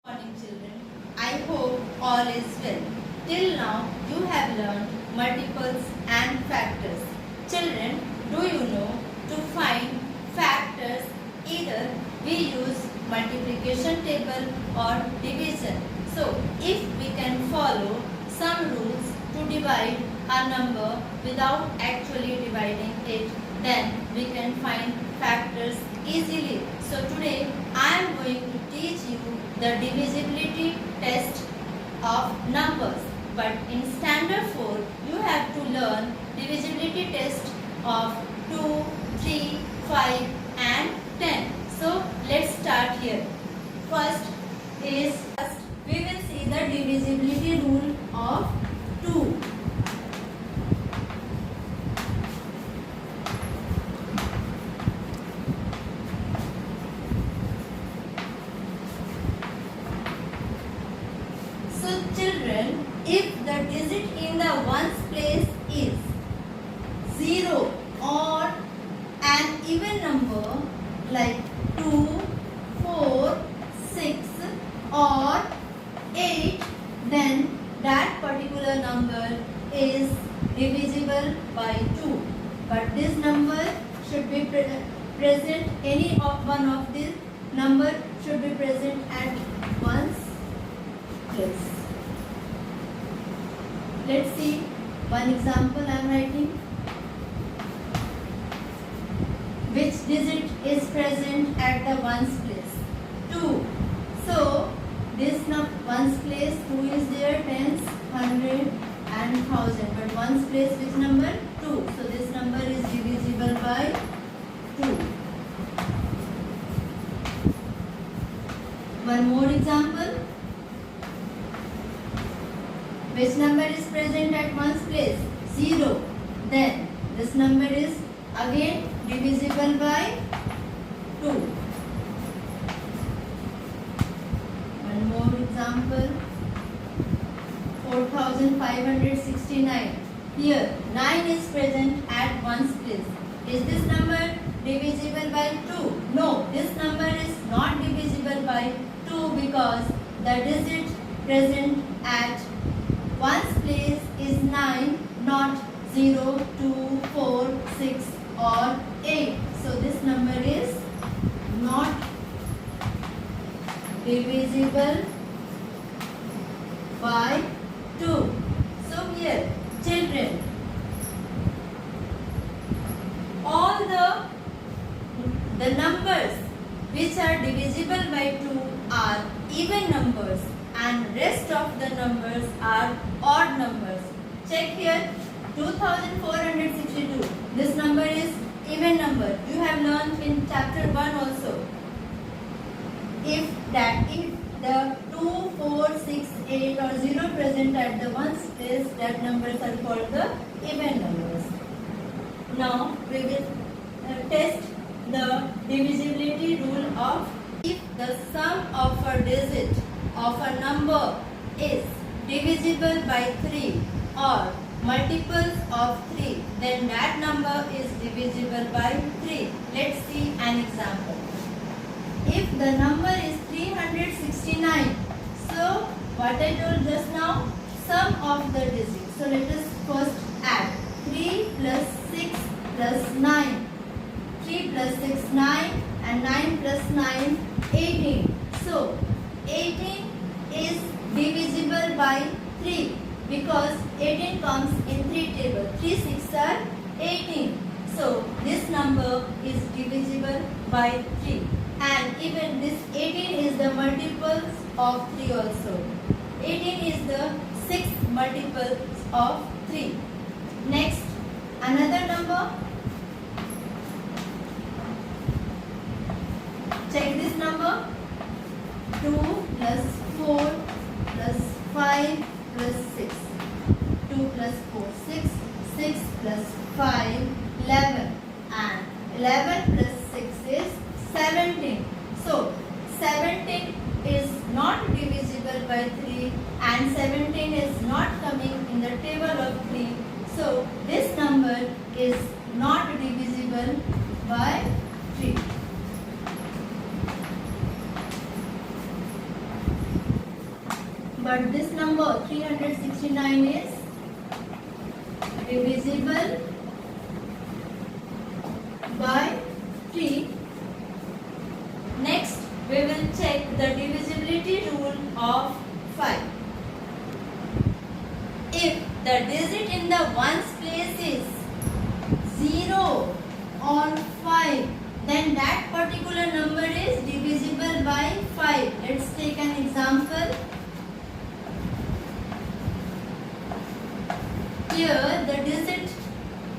Morning children, I hope all is well. Till now you have learned multiples and factors. Children, do you know to find factors either we use multiplication table or division. So if we can follow some rules to divide a number without actually dividing it, then we can find factors easily. So today I am going to teach you the divisibility test of numbers. But in standard 4, you have to learn divisibility test of 2, 3, 5 and 10. So let's start here. First we will see the divisibility rule of 2. So children, if the digit in the ones place is 0 or an even number like 2, 4, 6 or 8, then that particular number is divisible by 2. But this number should be present, any of one of these number should be present at ones place. Let's see one example I am writing. Which digit is present at the ones place? 2. So this ones place 2 is there, tens, 100 and 1000. But ones place which number? 2. So this number is divisible by 2. One more example. Which number is present at ones place? 0. Then this number is again divisible by 2. One more example. 4569. Here 9 is present at ones place. Is this number divisible by 2? No, this number is not divisible by 2 because the digit present at ones place is 9, not 0, 2, 4, 6 or 8. So this number is not divisible by 2. So here children, all the numbers which are divisible by 2 are even numbers and rest of the numbers are odd numbers. Check here 2462. This number is even number. You have learned in chapter 1 also. If the 2, 4, 6, 8 or 0 present at the ones place, that numbers are called the even numbers. Now we will test the divisibility rule of if the sum of a digit of a number is divisible by 3 or multiples of 3, then that number is divisible by 3. Let's see an example. If the number is 369, so what I told just now, sum of the digits. So let us first add 3 plus 6 plus 9. 3 plus 6, 9 and 9 plus 9, 18. So 18 is divisible by 3 because 18 comes in 3 table. 3 6 are 18. So this number is divisible by 3. And even this 18 is the multiples of 3 also. 18 is the 6th multiple of 3. Next, another number. Check this number. 2 plus 4 plus 5 plus 6. 2 plus 4, 6. 6 plus 5, 11. And 11 plus 6 is 17. So 17 is not divisible by 3 and 17 is not coming in the table of 3. So this number is not divisible by 3. but this number 369 is divisible by 3. Next, we will check the divisibility rule of 5. If the digit in the ones place is 0 or 5, then that particular number is divisible by 5. Let's take an example. Here the digit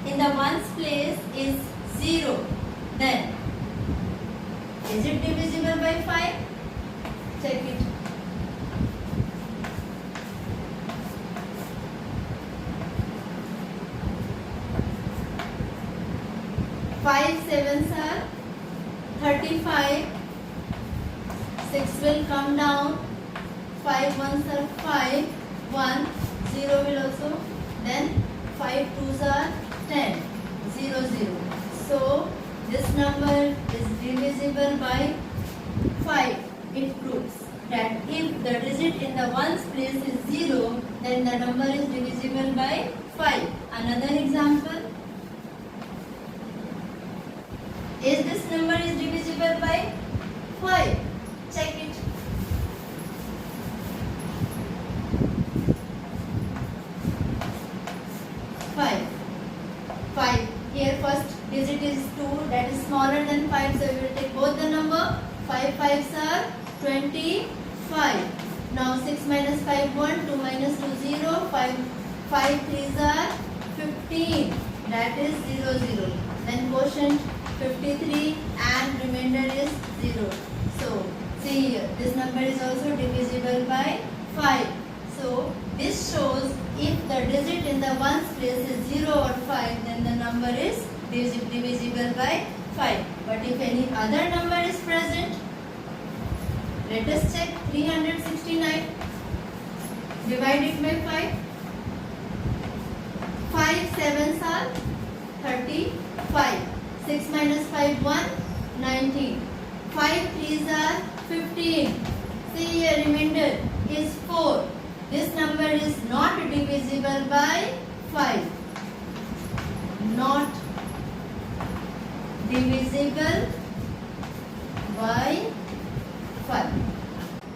in the ones place is 0. Then is it divisible by 5? Check it. Five sevens are 35. 6 will come down. 5 ones are 5. 1. 0 will also. Then 5 twos are 10. 0 0. So this number is divisible by 5. It proves that if the digit in the ones place is 0, then the number is divisible by 5. Another example. Is this number is divisible by 5? Check it. Five. Here first digit is 2, that is smaller than 5, so we will take both the number. 5 5s are 25. Now 6 minus 5 1, 2 minus 2 0, 5 3s are 15, that is 0 0. Then quotient 53 and remainder is 0. So see here, this number is also divisible by 5. So this shows if the digit in the ones place is 0 or 5, then the number is divisible by 5. But if any other number is present, let us check. 369. Divide it by 5. 5 sevens are 35. 6 minus 5 1, 19. 5 3s are 15. See here, remainder is 4. This number is not divisible by 5. Not divisible by 5.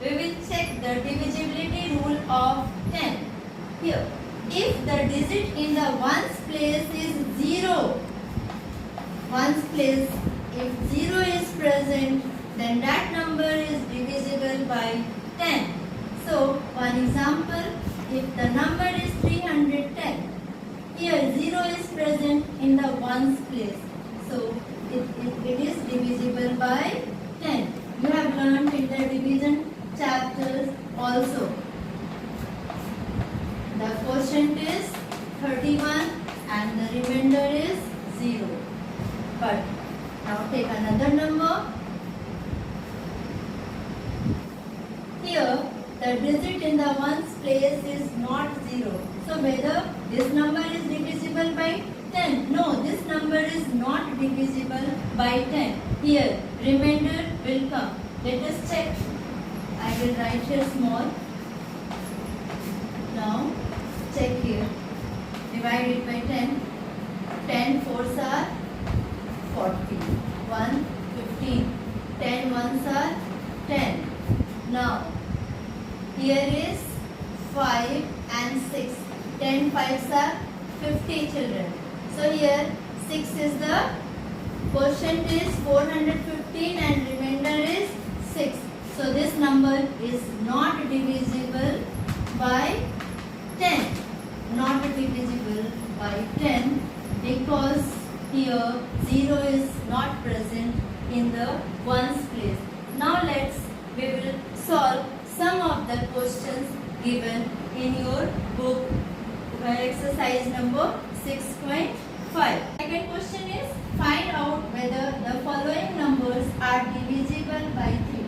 We will check the divisibility rule of 10. Here, if the digit in the ones place is 0, ones place, if 0 is present, then that number is divisible by 10. So, one example, if the number is 310, here 0 is present in the ones place. So, it is divisible by 10. You have learned in the division chapters also. The quotient is 31 and the remainder is 0. But now take another number. Here the digit in the ones place is not 0. So whether this number is divisible by 10? No, this number is not divisible by 10. Here remainder will come. Let us check. I will write here small. Now check here. Divide it by 10. 10 fours are 40. 1 15. 10 ones are 10. Now here is 5 and 6. 10 fives are 50 children. So here 6 is the quotient is 415 and remainder is 6. So this number is not divisible by 10. Not divisible by 10 because here 0 is not present in the ones place. Now we will solve some of the questions given in your book, exercise number 6.5. Second question is, find out whether the following numbers are divisible by 3.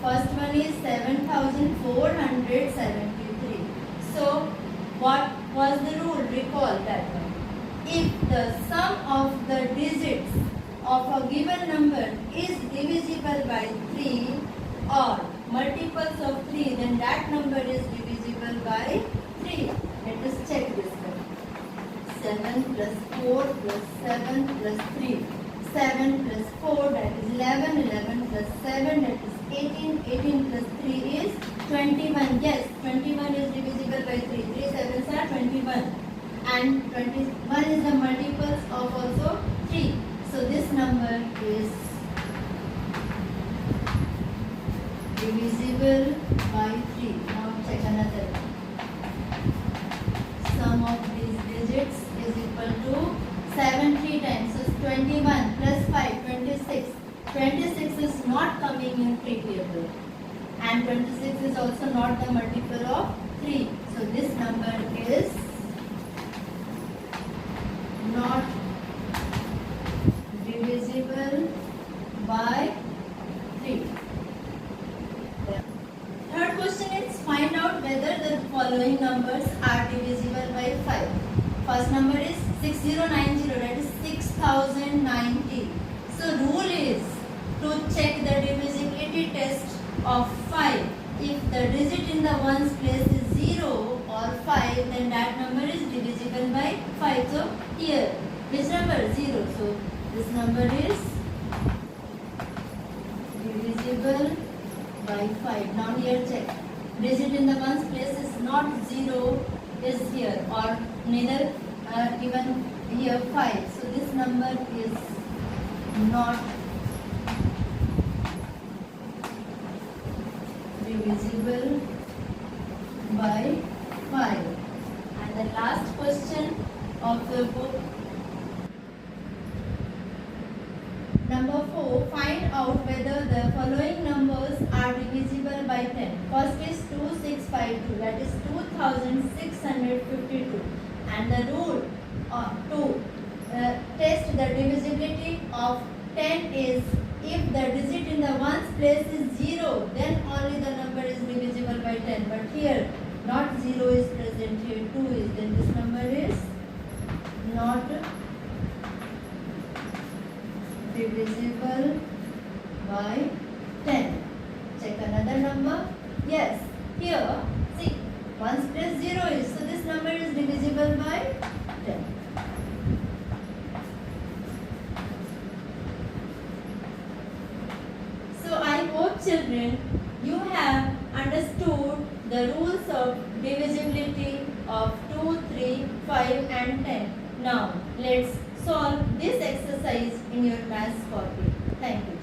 First one is 7473. So what was the rule? Recall that one. If the sum of the digits of a given number is divisible by 3 or multiples of 3, then that number is divisible divisible by 3. Let us check this one. 7 plus 4 plus 7 plus 3. 7 plus 4 that is 11. 11 plus 7 that is 18. 18 plus 3 is 21. Yes, 21 is divisible by 3. 3 sevens are 21. And 21 is the multiples of also 3. So this number is divisible by 3. Now check another one. Sum of these digits is equal to 7 3 times. So 21 plus 5, 26. 26 is not coming in 3 table. And 26 is also not the multiple of 3. So this number is not divisible by 3. Third question is find out whether the following numbers are divisible by 5. First number is 6090, that is 6090. So rule is to check the divisibility test of 5. If the digit in the ones place is 0 or 5, then that number is divisible by 5. So here, which number? 0. So this number is divisible by 5. Now here check. Digit in the ones place is not 0 is here, or neither even here 5. So this number is not divisible by 5. And the last question of the book, number 4, find out whether the following numbers are divisible by 10. First is 2652, that is 2652. And the rule to test the divisibility of 10 is if the digit in the ones place is 0, then only the number is divisible by 10. But here not 0 is present, here 2 is, then this number is not divisible by 10. Check another number. Yes, here see 1 plus 0 is, so this number is divisible by 10. So I hope children you have understood the rules of divisibility of 2, 3, 5 and 10. Now let's solve this exercise in your maths copy. Thank you.